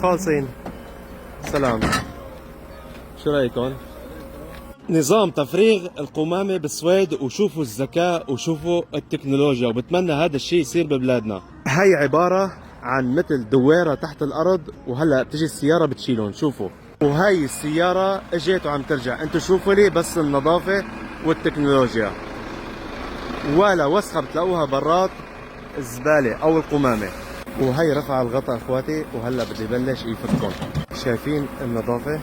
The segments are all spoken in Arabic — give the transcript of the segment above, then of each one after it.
خالصين. سلام. شو رايكم؟ نظام تفريغ القمامة بالسويد، وشوفوا الذكاء وشوفوا التكنولوجيا، وبتمنى هذا الشيء يصير ببلادنا. هي عبارة عن مثل دويرة تحت الأرض، وهلا بتجي السيارة بتشيلهم. شوفوا، وهي السيارة اجت وعم ترجع. انتوا شوفوا لي بس النظافة والتكنولوجيا، ولا وسخة بتلاقوها برات الزبالة أو القمامة. وهي رفع الغطاء اخواتي، وهلا بده يبلش يفكهم. شايفين النظافة؟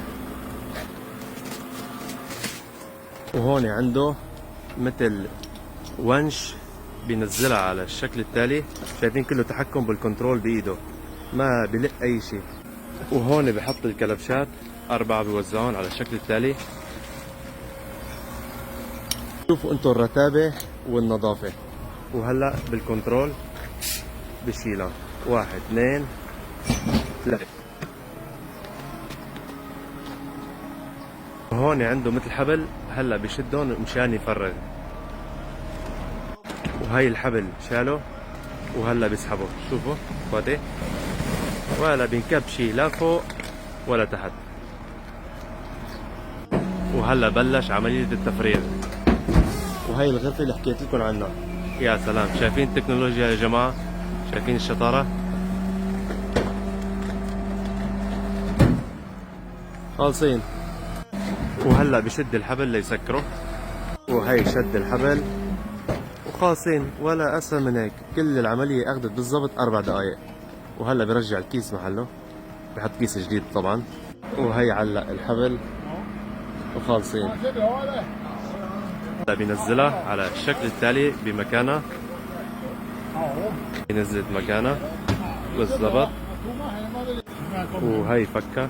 وهون عنده مثل ونش بينزلها على الشكل التالي. شايفين كله تحكم بالكنترول بايده، ما بلق اي شيء. وهون بحط الكلبشات 4 بيوزعون على الشكل التالي. شوفوا انتم الرتابة والنظافة. وهلا بالكنترول بشيلها 1 2 3. وهون عنده مثل حبل، هلا بشدهم مشان يفرغ. وهي الحبل شاله وهلا بيسحبه. شوفوا اخواتي، ولا بينكب شيء لا فوق ولا تحت. وهلا بلش عملية التفريغ. وهي الغرفة اللي حكيت لكم عنها. يا سلام، شايفين التكنولوجيا يا جماعة؟ شايفين الشطارة؟ خالصين. وهلا بشد الحبل ليسكره. وهي شد الحبل وخالصين، ولا اسهل من هيك. كل العملية اخذت بالضبط 4 دقائق. وهلا برجع الكيس محله، بحط كيس جديد طبعا. وهي علق الحبل وخالصين. هلا بينزلها على الشكل التالي بمكانها. نزلت مكانها بالضبط. وهي فكة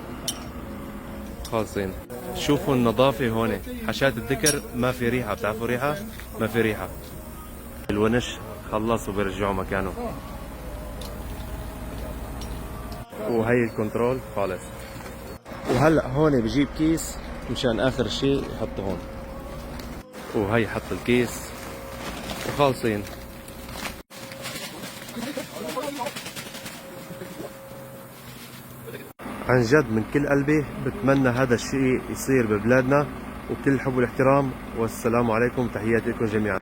خالصين. شوفوا النظافة هون. حشات الذكر ما في ريحة. بتعرفوا ريحة؟ ما في ريحة. الونش خلص وبرجعوا مكانه. وهي الكنترول خالص. وهلا هون بجيب كيس مشان اخر شيء يحطه هون. وهي حط الكيس وخالصين. عن جد من كل قلبي بتمنى هذا الشيء يصير ببلادنا، وكل الحب والاحترام، والسلام عليكم، تحياتي لكم جميعا.